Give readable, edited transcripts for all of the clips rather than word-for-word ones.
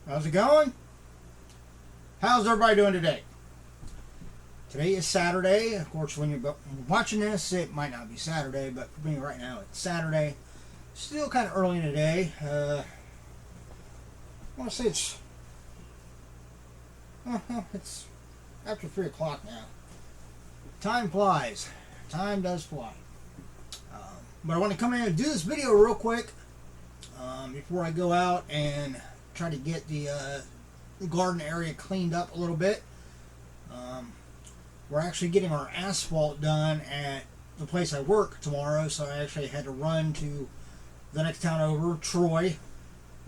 How's it going? How's everybody doing today? Today is Saturday. Of course, when you're watching this, it might not be Saturday, but for me right now, it's Saturday. Still kind of early in the day. I want to say it's after 3 o'clock now. Time flies. Time does fly. But I want to come in and do this video real quick before I go out and try to get the garden area cleaned up a little bit. We're actually getting our asphalt done at the place I work tomorrow, so I actually had to run to the next town over, Troy,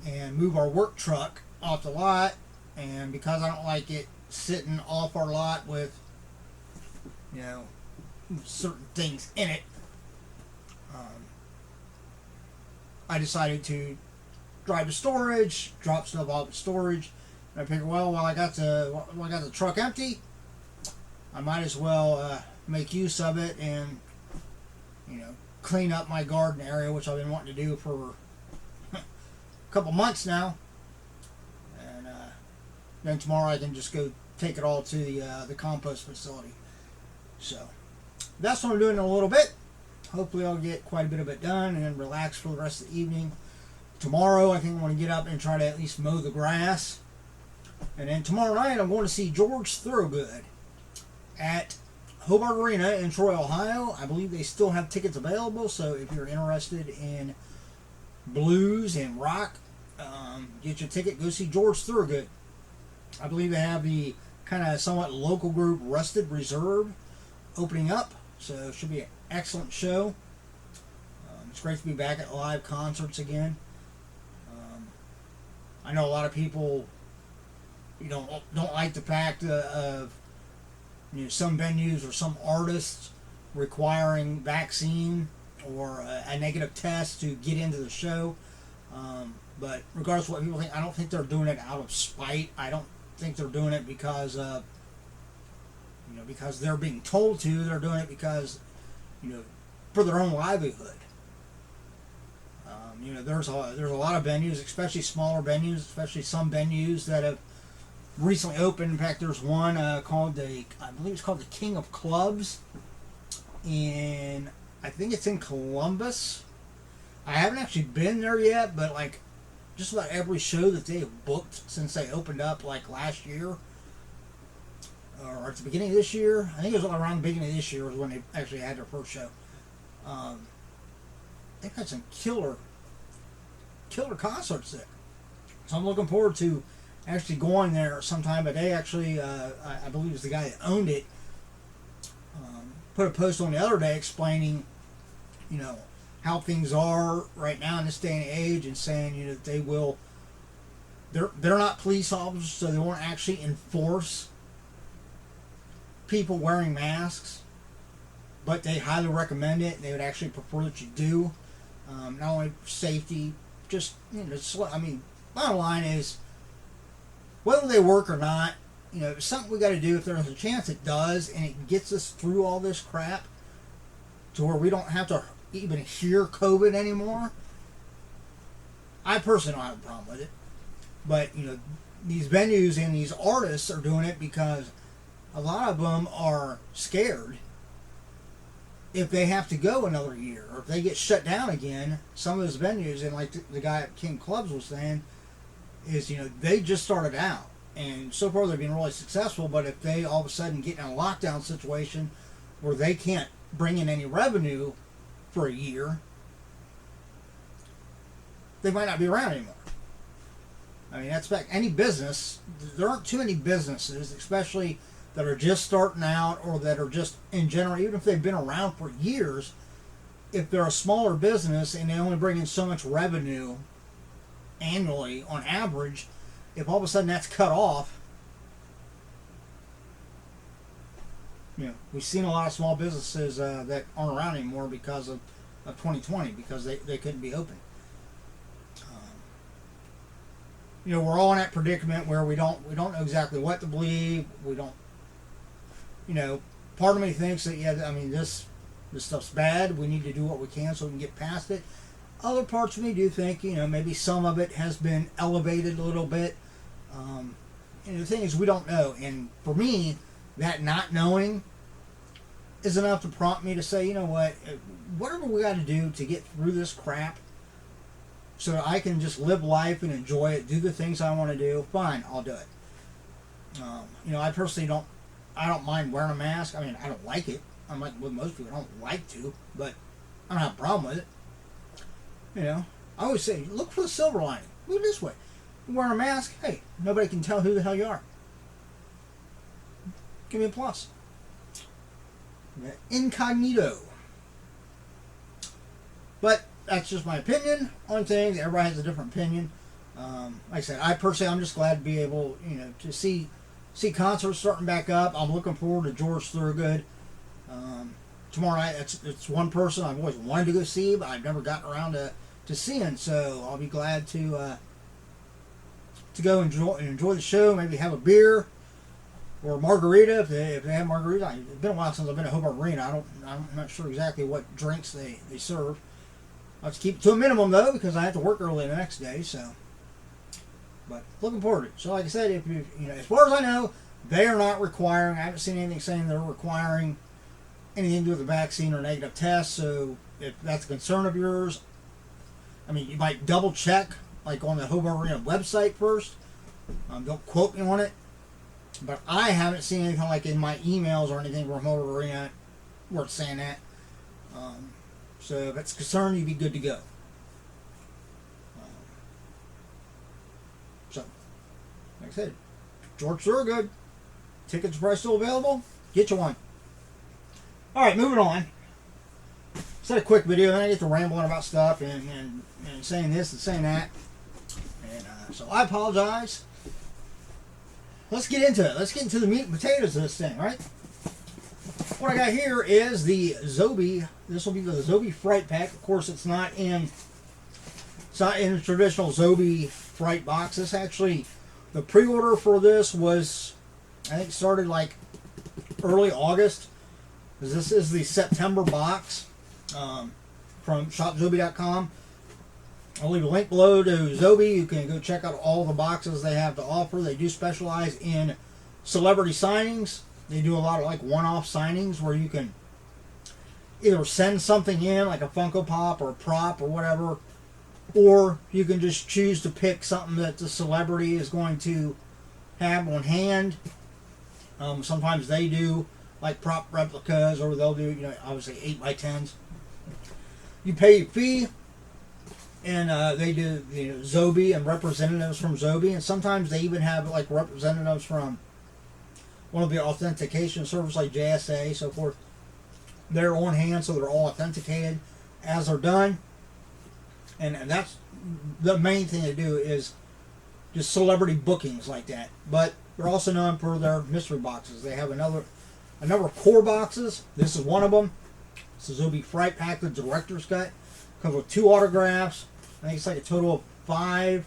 and move our work truck off the lot. And because I don't like it sitting off our lot with, you know, certain things in it, I decided to drive to storage, drop stuff off at storage. And I figured, well, while I got the truck empty, I might as well make use of it and, you know, clean up my garden area, which I've been wanting to do for a couple months now. And then tomorrow I can just go take it all to the compost facility. So that's what I'm doing in a little bit. Hopefully I'll get quite a bit of it done and then relax for the rest of the evening. Tomorrow I think I'm going to get up and try to at least mow the grass. And then tomorrow night I'm going to see George Thorogood at Hobart Arena in Troy, Ohio. I believe they still have tickets available, so if you're interested in blues and rock, get your ticket, go see George Thorogood. I believe they have the kind of somewhat local group Rusted Reserve opening up, so it should be an excellent show. It's great to be back at live concerts again. I know a lot of people, you know, don't like the fact of, you know, some venues or some artists requiring vaccine or a negative test to get into the show. But regardless of what people think, I don't think they're doing it out of spite. I don't think they're doing it because because they're being told to. They're doing it because, you know, for their own livelihood. You know, there's a lot of venues, especially smaller venues, especially some venues that have recently opened. In fact, there's one called I believe it's called the King of Clubs, I think it's in Columbus. I haven't actually been there yet, but like just about every show that they have booked since they opened up, like last year or at the beginning of this year, I think it was around the beginning of this year was when they actually had their first show. They've had some killer concerts there, so I'm looking forward to actually going there sometime. But they actually, I believe it's the guy that owned it, put a post on the other day explaining, you know, how things are right now in this day and age, and saying, you know, that they're not police officers, so they won't actually enforce people wearing masks, but they highly recommend it. They would actually prefer that you do, not only for safety, just, you know, I mean, bottom line is, whether they work or not, you know, it's something we got to do. If there's a chance it does, and it gets us through all this crap to where we don't have to even hear COVID anymore, I personally don't have a problem with it. But, you know, these venues and these artists are doing it because a lot of them are scared if they have to go another year, or if they get shut down again. Some of those venues, and like the guy at King Clubs was saying, is, you know, they just started out, and so far they've been really successful. But if they all of a sudden get in a lockdown situation where they can't bring in any revenue for a year, they might not be around anymore. I mean, that's back any business. There aren't too many businesses, especially that are just starting out, or that are just in general, even if they've been around for years, if they're a smaller business and they only bring in so much revenue annually on average, if all of a sudden that's cut off, you know, we've seen a lot of small businesses that aren't around anymore because of 2020, because they couldn't be open. You know, we're all in that predicament where we don't know exactly what to believe. We don't, you know, part of me thinks that, yeah, I mean, this stuff's bad. We need to do what we can so we can get past it. Other parts of me do think, you know, maybe some of it has been elevated a little bit And the thing is, we don't know. And for me, that not knowing is enough to prompt me to say, you know what, whatever we got to do to get through this crap so that I can just live life and enjoy it, do the things I want to do, fine, I'll do it. I personally I don't mind wearing a mask. I mean, I don't like it. I'm like with most people, I don't like to, but I don't have a problem with it. I always say, look for the silver lining. Look at it this way. You're wearing a mask, hey, nobody can tell who the hell you are. Give me a plus. Incognito. But that's just my opinion on things. Everybody has a different opinion. Like I said, I personally, I'm just glad to be able, to see concerts starting back up. I'm looking forward to George Thorogood. Tomorrow night, it's one person I've always wanted to go see, but I've never gotten around to seeing. So I'll be glad to go enjoy the show. Maybe have a beer or a margarita if they have margarita. It's been a while since I've been at Hobart Arena. I'm not sure exactly what drinks they serve. I have to keep it to a minimum though because I have to work early the next day. So, but looking forward to it. So like I said, if you as far as I know, they are not requiring. I haven't seen anything saying they're requiring anything to do with the vaccine or negative tests. So if that's a concern of yours, I mean, you might double check like on the Hobart Arena website first. Don't quote me on it. But I haven't seen anything like in my emails or anything from Hobart Arena where it's saying that. So if it's concerned, you'd be good to go. So, like I said, George Thorogood. Tickets are probably still available. Get you one. Alright, moving on. It's a quick video, then I get to rambling about stuff and saying this and saying that. And so I apologize. Let's get into it. Let's get into the meat and potatoes of this thing, right? What I got here is the Zobie. This will be the Zobie Fright pack. Of course, it's not in the traditional Zobie Fright box. This actually, the pre-order for this was, I think, started like early August. This is the September box from shopzobie.com. I'll leave a link below to Zobie. You can go check out all the boxes they have to offer. They do specialize in celebrity signings. They do a lot of like one-off signings where you can either send something in, like a Funko Pop or a prop or whatever, or you can just choose to pick something that the celebrity is going to have on hand. Sometimes they do like prop replicas, or they'll do, obviously 8x10s. You pay a fee. And they do Zobie and representatives from Zobie, and sometimes they even have like representatives from one of the authentication services like JSA, so forth. They're on hand, so they're all authenticated as they're done. And that's the main thing they do is just celebrity bookings like that. But they're also known for their mystery boxes. They have a number of core boxes. This is one of them. It's the Zobie Fright pack, the director's cut. Comes with 2 autographs. I think it's like a total of 5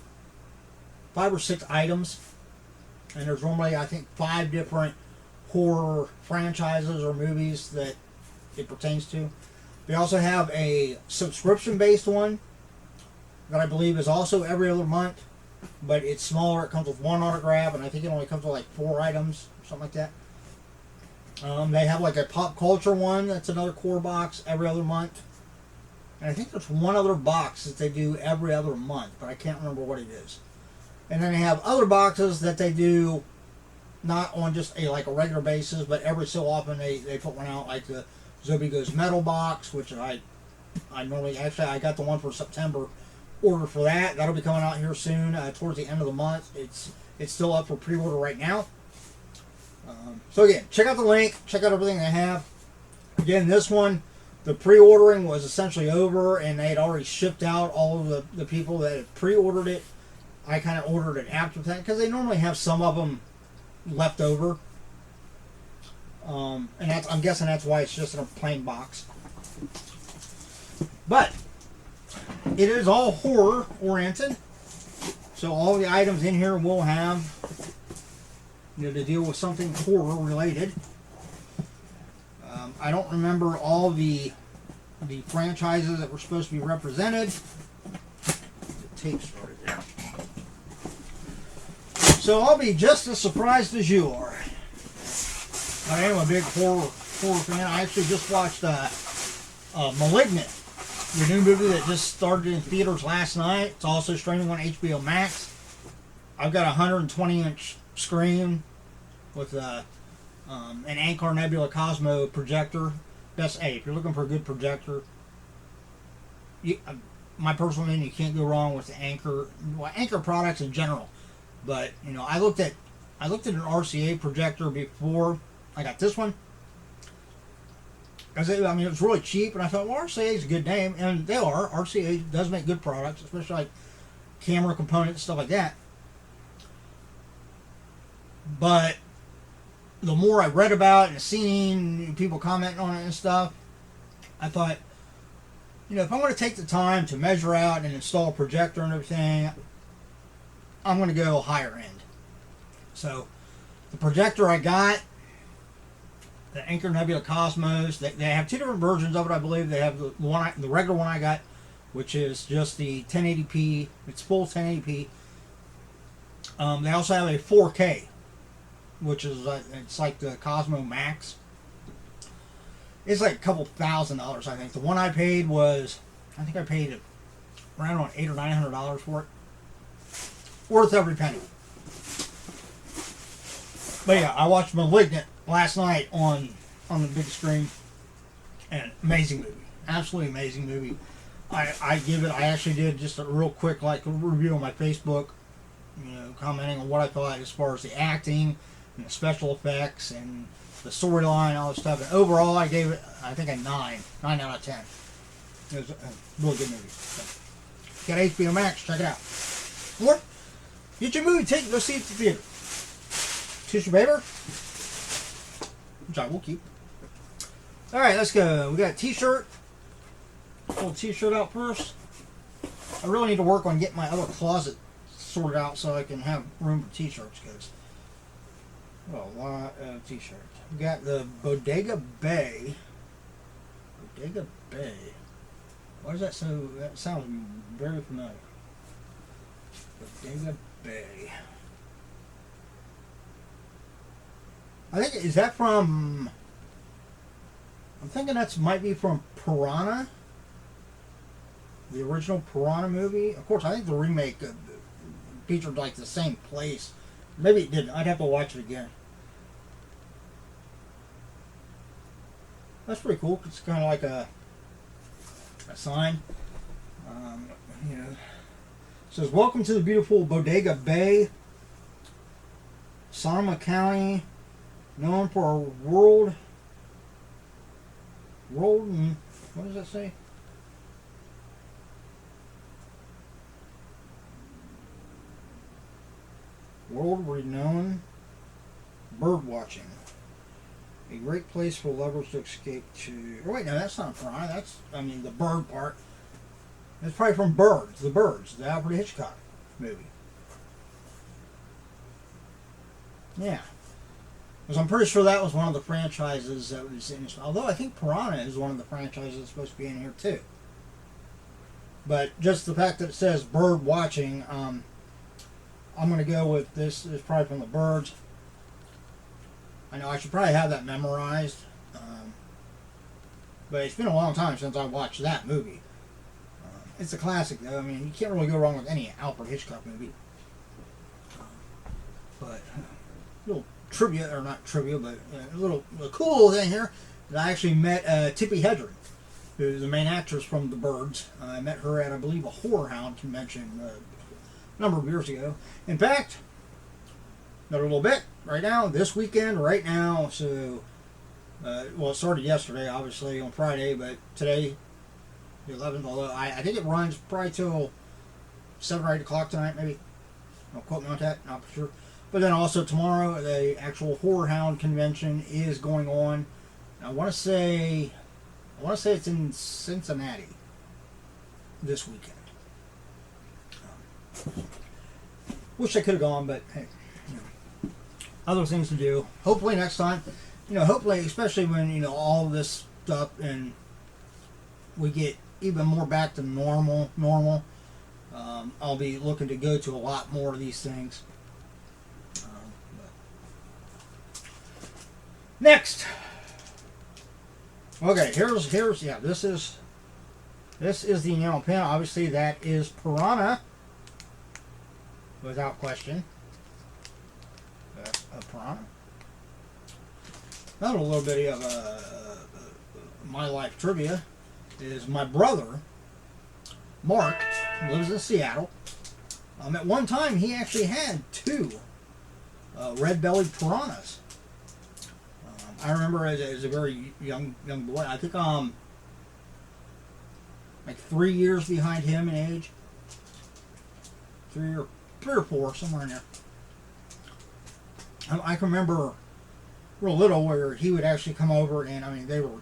or 6 items. And there's normally, I think, 5 different horror franchises or movies that it pertains to. They also have a subscription-based one that I believe is also every other month, but it's smaller. It comes with 1 autograph, and I think it only comes with like 4 items, or something like that. They have like a pop culture one that's another core box every other month. And I think there's one other box that they do every other month, but I can't remember what it is. And then they have other boxes that they do not on just a regular basis, but every so often they put one out, like the Zobie Goes Metal box, which I normally, actually I got the one for September order for that. That'll be coming out here soon, towards the end of the month. It's still up for pre-order right now. So again, check out the link, check out everything they have. Again, this one, the pre-ordering was essentially over, and they had already shipped out all of the people that had pre-ordered it. I kind of ordered it after that because they normally have some of them left over. And I'm guessing that's why it's just in a plain box. But it is all horror oriented, so all the items in here will have to deal with something horror related. I don't remember all the franchises that were supposed to be represented. The tape started there. So I'll be just as surprised as you are. I am a big horror fan. I actually just watched Malignant, the new movie that just started in theaters last night. It's also streaming on HBO Max. I've got a 120-inch screen with an Anchor Nebula Cosmo projector. If you're looking for a good projector, my personal opinion, you can't go wrong with the Anchor products in general. But I looked at an RCA projector before I got this one. It was really cheap, and I thought, well, RCA is a good name, and they are. RCA does make good products, especially like camera components, stuff like that. But the more I read about and seen people commenting on it and stuff, I thought, if I'm going to take the time to measure out and install a projector and everything, I'm going to go higher end. So the projector I got, the Anchor Nebula Cosmos, they have two different versions of it, I believe. They have the regular one I got, which is just the 1080p. It's full 1080p. They also have a 4K, which is it's like the Cosmo Max. It's like a couple $1,000, I think. The one I paid was, I think I paid around $800 or $900 for it. Worth every penny. But yeah, I watched Malignant last night on the big screen, and amazing movie, absolutely amazing movie. I actually did just a real quick review on my Facebook, commenting on what I thought as far as the acting and the special effects and the storyline, all this stuff. And overall, I gave it, I think, a 9 out of 10. It was a really good movie. So, got HBO Max, check it out. Or get your movie ticket, go see it at the theater. Tissue paper, which I will keep. All right, let's go. We got a t-shirt. Pull the t-shirt out first. I really need to work on getting my other closet sorted out so I can have room for t-shirts, because a lot of t-shirts. We got the Bodega Bay. Bodega Bay. Why is that so? That sounds very familiar. Bodega Bay. I think, is that from, I'm thinking that might be from Piranha, the original Piranha movie. Of course, I think the remake featured like the same place. Maybe it didn't. I'd have to watch it again. That's pretty cool. It's kind of like a sign. It says, "Welcome to the beautiful Bodega Bay, Sonoma County, known for our world, what does that say? World-renowned bird watching. A great place for lovers to escape to." Oh, wait, no, that's not Piranha. That's, the bird part. That's probably from Birds, the Alfred Hitchcock movie. Yeah. Because I'm pretty sure that was one of the franchises that was in this. Although I think Piranha is one of the franchises that's supposed to be in here too. But just the fact that it says bird watching, I'm going to go with this. It's probably from the Birds. I know I should probably have that memorized. But it's been a long time since I watched that movie. It's a classic though. You can't really go wrong with any Alfred Hitchcock movie. But little trivia, or not trivia, but a cool thing here, that I actually met Tippi Hedren, who's the main actress from The Birds. I met her at, I believe, a Horror Hound convention a number of years ago. In fact, another little bit right now, this weekend, right now. So, it started yesterday, obviously, on Friday, but today, the 11th, although I think it runs probably till 7 or 8 o'clock tonight, maybe. Don't quote me on that, not for sure. But then also tomorrow, the actual Horror Hound convention is going on. I want to say it's in Cincinnati this weekend. Wish I could have gone, but hey, other things to do. Hopefully next time, hopefully, especially when all this stuff and we get even more back to normal. I'll be looking to go to a lot more of these things. Next. Okay, here's yeah, this is the enamel pin. Obviously that is Piranha. Without question. A Piranha. Another little bit of my life trivia is my brother, Mark, lives in Seattle. At one time, he actually had two red-bellied piranhas. I remember as a very young boy. I think like 3 years behind him in age, three or four, somewhere in there. I can remember real little where he would actually come over, and I mean they were.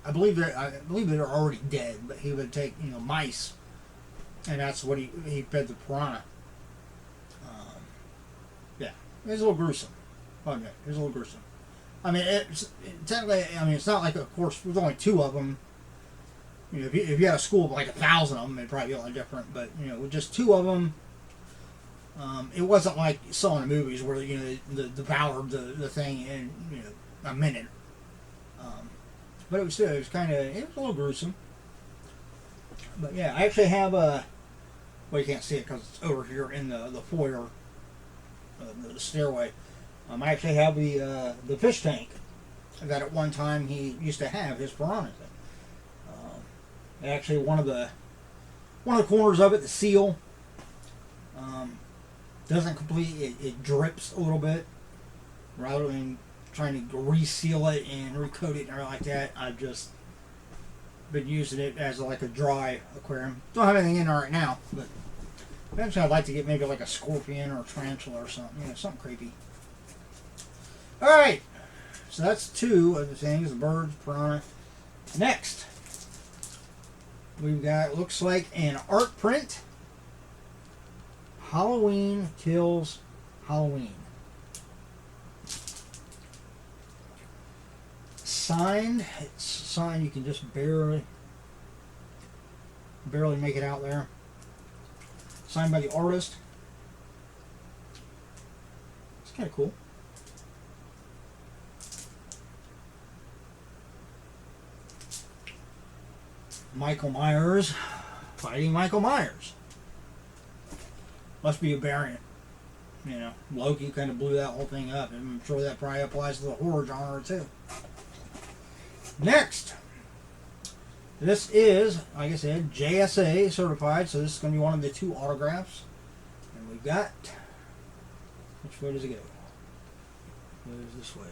I believe they were already dead, but he would take mice, and that's what he fed the piranha. Yeah, it was a little gruesome. Oh no, it was a little gruesome. I mean, technically, I mean, it's not like, of course, there's only two of them. If you had a school of like 1,000 of them, it'd probably be a lot different. But with just two of them, it wasn't like you saw in the movies where they devoured the thing in a minute. But it was kind of a little gruesome. But yeah, I actually have a. Well, you can't see it because it's over here in the foyer, the stairway. I actually have the fish tank that at one time he used to have his piranhas in. Actually, one of the corners of it, the seal, doesn't completely. It drips a little bit. Rather than trying to reseal it and recoat it and everything like that, I've just been using it as like a dry aquarium. Don't have anything in there right now, but eventually I'd like to get maybe like a scorpion or a tarantula or something. Something creepy. Alright, so that's two of the things, the birds, piranha. Next, we've got, looks like an art print, Halloween Kills Halloween. Signed, it's signed, you can just barely make it out there. Signed by the artist. It's kind of cool. Michael Myers fighting Michael Myers. Must be a variant. Loki kind of blew that whole thing up. I'm sure that probably applies to the horror genre too. Next. This is, like I said, JSA certified, so this is going to be one of the two autographs. And we've got, which way does it go? It goes this way.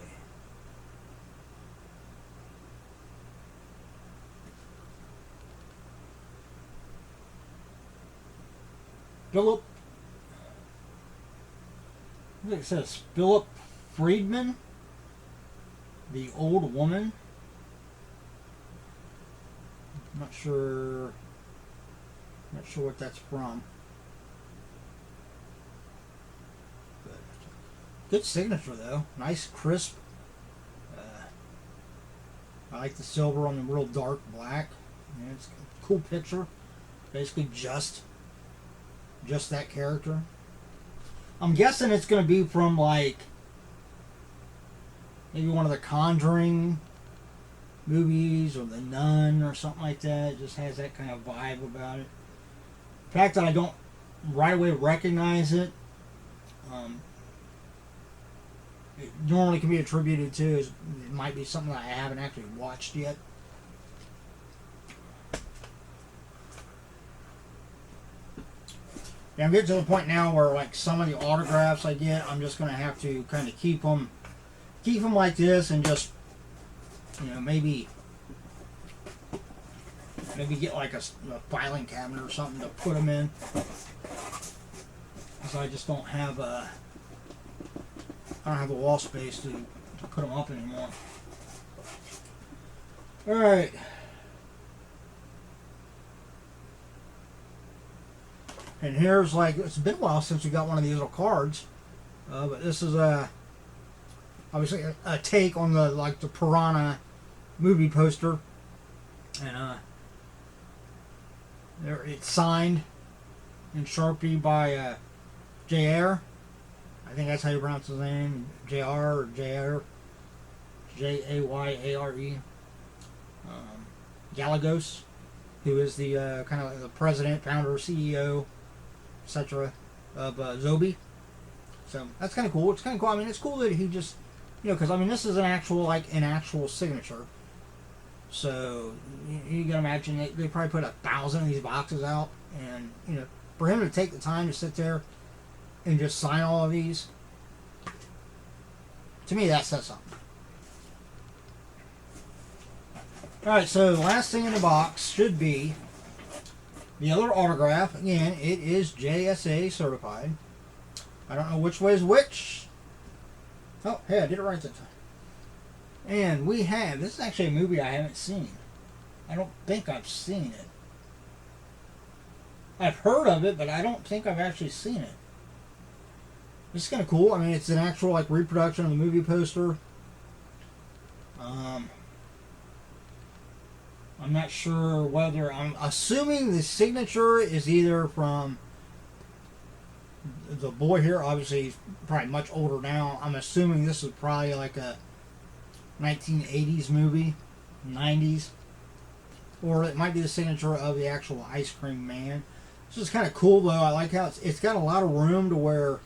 Philip, I think it says Philip Friedman, The Old Woman. Not sure what that's from. But good signature though, nice crisp. I like the silver on the real dark black. It's a cool picture. Basically just that character. I'm guessing it's going to be from like maybe one of the Conjuring movies or The Nun or something like that. It just has that kind of vibe about it. The fact that I don't right away recognize it, it normally can be attributed to is it might be something that I haven't actually watched yet. Yeah, I'm getting to the point now where like some of the autographs I get, I'm just going to have to kind of keep them like this and just maybe get like a filing cabinet or something to put them in, because I just don't have the wall space to put them up anymore. All right. And here's like, it's been a while since we got one of these little cards, but this is obviously a take on the Piranha movie poster, and there it's signed in Sharpie by JR. I think that's how you pronounce his name, JR or JR. Jayare. Galagos, who is the kind of the president, founder, CEO, etc. of Zobie. So that's kind of cool. It's kind of cool. I mean, it's cool that he just, because I mean, this is an actual signature. So you can imagine they probably put 1,000 of these boxes out, and for him to take the time to sit there and just sign all of these, to me that says something. Alright, so the last thing in the box should be the other autograph. Again, it is JSA certified. I don't know which way is which. Oh, hey, I did it right that time. And we have, this is actually a movie I haven't seen. I don't think I've seen it. I've heard of it, but I don't think I've actually seen it. It's kind of cool. I mean, it's an actual reproduction of the movie poster. I'm not sure whether, I'm assuming the signature is either from the boy here. Obviously he's probably much older now. I'm assuming this is probably like a 1980s movie, 90s, or it might be the signature of the actual Ice Cream Man. This is kind of cool though. I like how it's got a lot of room to where,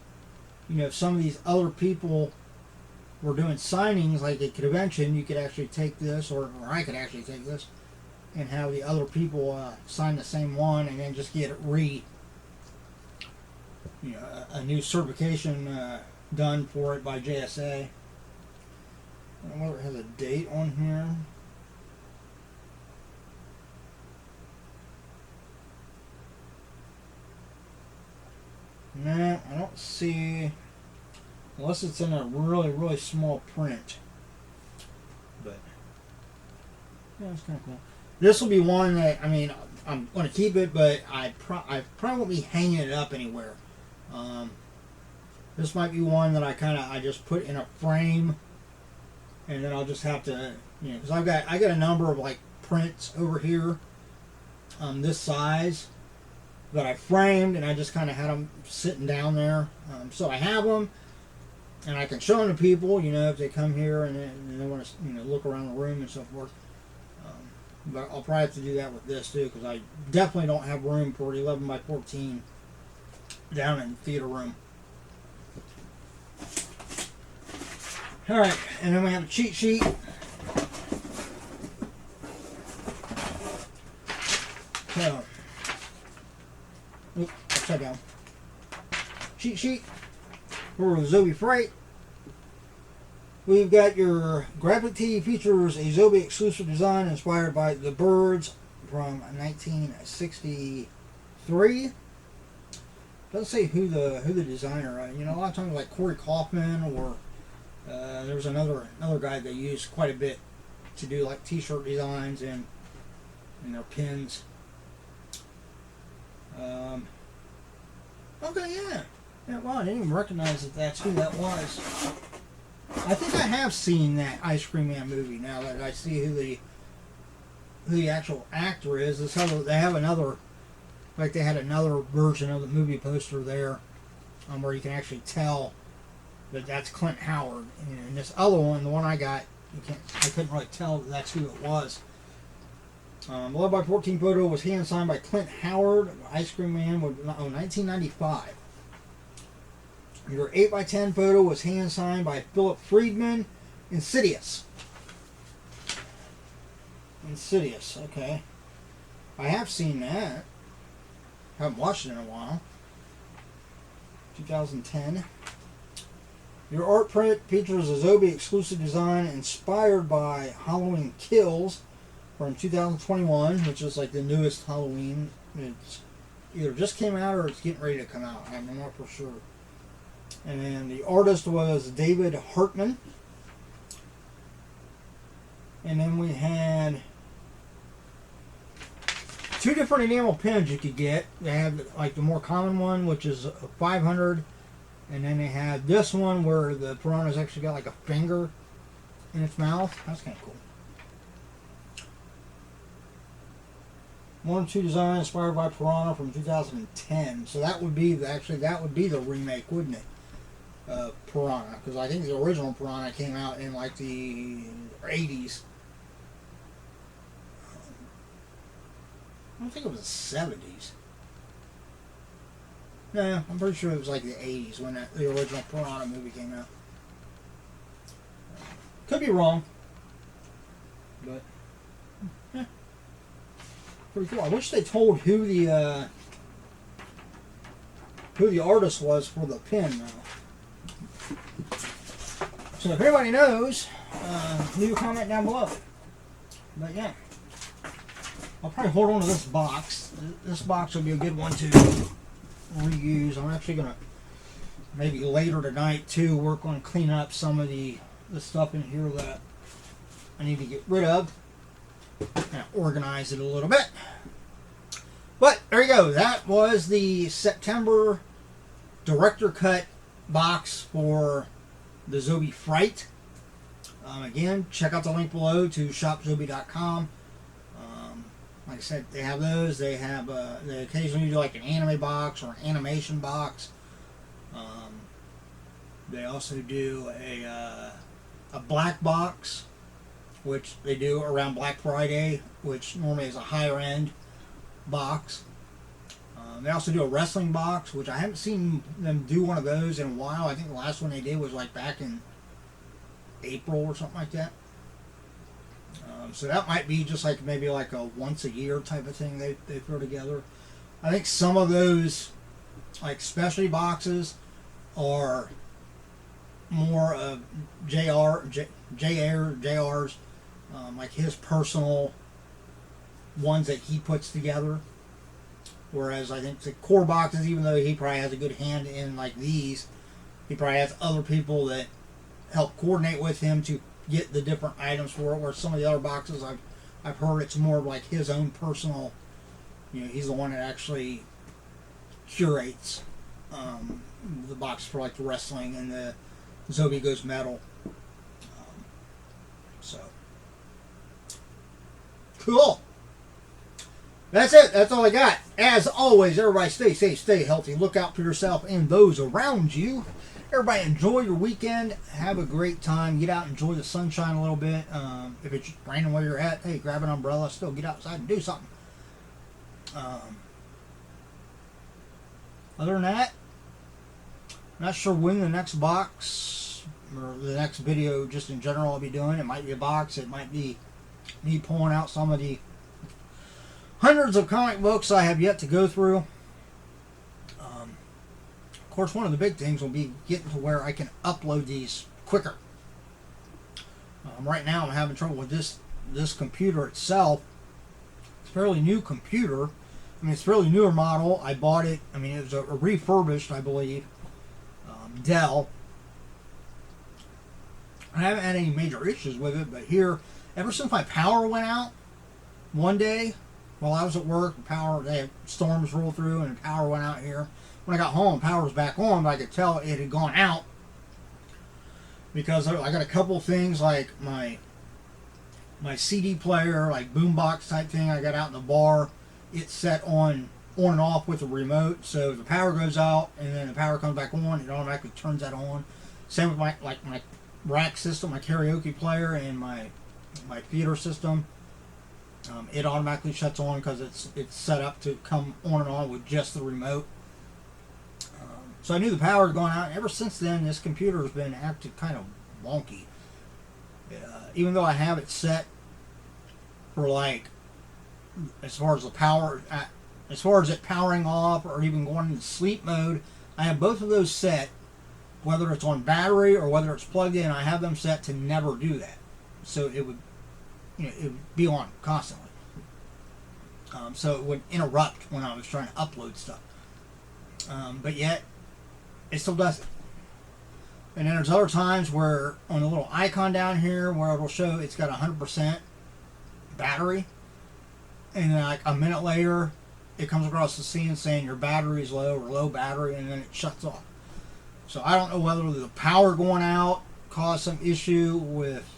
if some of these other people were doing signings like at convention, you could actually take this, or I could actually take this and have the other people sign the same one, and then just get it a new certification done for it by JSA. I don't know whether it has a date on here. No, I don't see, unless it's in a really, really small print. But yeah, it's kind of cool. This will be one that, I mean, I'm going to keep it, but I probably won't be hanging it up anywhere. This might be one that I just put in a frame, and then I'll just have to, because I got a number of prints over here, this size, that I framed, and I just kind of had them sitting down there. So I have them, and I can show them to people, if they come here and they want to, look around the room and so forth. But I'll probably have to do that with this too, because I definitely don't have room for 11 by 14 down in the theater room. Alright, and then we have a cheat sheet. So, upside down. Cheat sheet for Zobie Fright. We've got your graphic tee features a Zobie exclusive design inspired by the Birds from 1963. Doesn't say who the designer. A lot of times like Corey Kaufman, or there was another guy they used quite a bit to do T-shirt designs and their pins. Okay, yeah. Wow, I didn't even recognize that that's who that was. I think I have seen that Ice Cream Man movie now that I see who the actual actor is. They have another, they had another version of the movie poster there, where you can actually tell that that's Clint Howard. And this other one, the one I got, I couldn't really tell that that's who it was. 11 by 14 photo was hand signed by Clint Howard, Ice Cream Man, 1995. Your 8 by 10 photo was hand signed by Philip Friedman, Insidious. Okay. I have seen that. Haven't watched it in a while. 2010. Your art print features a Zobie exclusive design inspired by Halloween Kills from 2021, which is the newest Halloween. It's either just came out or it's getting ready to come out. I'm not for sure. And the artist was David Hartman. And then we had two different enamel pins you could get. They have the more common one, which is a 500, and then they had this one where the piranha's actually got a finger in its mouth. That's kind of cool. 1 or 2 design inspired by Piranha from 2010. So that would be the remake, wouldn't it? Piranha, because I think the original Piranha came out in like the 80s. I don't think it was the 70s. No, I'm pretty sure it was like the 80s when the original Piranha movie came out. Could be wrong, but pretty cool. I wish they told who the artist was for the pin though. So if anybody knows, leave a comment down below. But yeah, I'll probably hold on to this box. This box will be a good one to reuse. I'm actually gonna maybe later tonight too work on cleaning up some of the stuff in here that I need to get rid of and organize it a little bit. But there you go. That was the September director cut box for the Zobie Fright. Again, check out the link below to shopzobie.com. Like I said, they have those. They have they occasionally do like an anime box or an animation box. They also do a black box, which they do around Black Friday, which normally is a higher end box. They also do a wrestling box, which I haven't seen them do one of those in a while. I think the last one they did was like back in April or something like that. So that might be just like maybe like a once a year type of thing they throw together. I think some of those like specialty boxes are more of JR's, like his personal ones that he puts together. Whereas I think the core boxes, even though he probably has a good hand in like these, he probably has other people that help coordinate with him to get the different items for it. Where some of the other boxes I've heard it's more like his own personal, he's the one that actually curates the box for like the wrestling and the Zobie Goes Metal. So cool. That's it. That's all I got. As always, everybody stay safe, stay healthy. Look out for yourself and those around you. Everybody enjoy your weekend. Have a great time. Get out and enjoy the sunshine a little bit. If it's raining where you're at, hey, grab an umbrella. Still get outside and do something. Other than that, not sure when the next box or the next video just in general I'll be doing. It might be a box. It might be me pulling out some of the hundreds of comic books I have yet to go through. Of course, one of the big things will be getting to where I can upload these quicker. Right now I'm having trouble with this computer itself. It's a fairly new computer. I mean, it's a fairly newer model. I bought it, I mean, it was a refurbished, I believe, Dell. I haven't had any major issues with it, but here, ever since my power went out one day while I was at work, they had storms roll through and the power went out here. When I got home, power was back on, but I could tell it had gone out because I got a couple things like my CD player, like boombox type thing I got out in the bar. It's set on and off with a remote, so the power goes out and then the power comes back on. It automatically turns that on. Same with my rack system, my karaoke player, and my theater system. It automatically shuts on because it's set up to come on and on with just the remote. So I knew the power had gone out. Ever since then, this computer has been acting kind of wonky. Even though I have it set for like, as far as the power, as far as it powering off or even going into sleep mode, I have both of those set. Whether it's on battery or whether it's plugged in, I have them set to never do that. So it would, it would be on constantly. So it would interrupt when I was trying to upload stuff. But yet, it still does it. And then there's other times where on the little icon down here where it'll show it's got 100% battery, and then like a minute later it comes across the scene saying your battery is low or low battery, and then it shuts off. So I don't know whether the power going out caused some issue with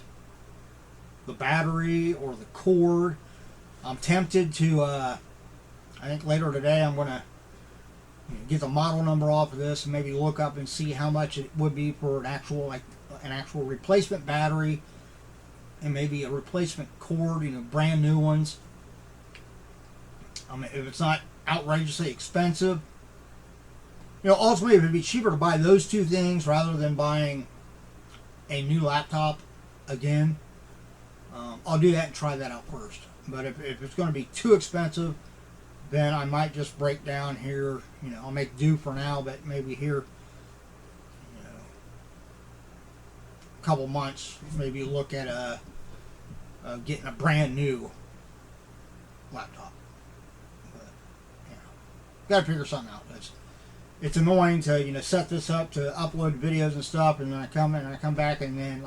the battery or the cord. I'm tempted to I think later today I'm going to get the model number off of this and maybe look up and see how much it would be for an actual replacement battery and maybe a replacement cord, brand new ones. If it's not outrageously expensive, ultimately it would be cheaper to buy those two things rather than buying a new laptop again. I'll do that and try that out first. But if it's going to be too expensive, then I might just break down here. I'll make do for now, but maybe here, a couple months, maybe look at getting a brand new laptop. But, got to figure something out. It's annoying to set this up to upload videos and stuff, and then I come back, and then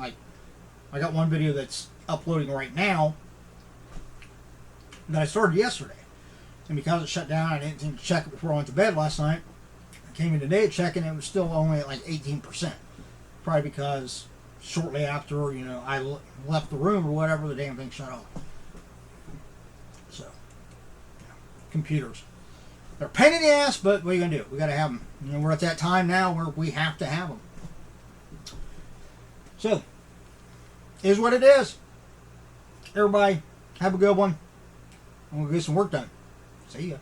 I got one video that's uploading right now that I started yesterday, and because it shut down, I didn't think to check it before I went to bed last night. I came in today to check, and it was still only at 18%. Probably because shortly after I left the room or whatever, the damn thing shut off. So computers, they're a pain in the ass, but what are you gonna do? We gotta have them. We're at that time now where we have to have them. So, is what it is. Everybody, have a good one. I'm gonna get some work done. See ya.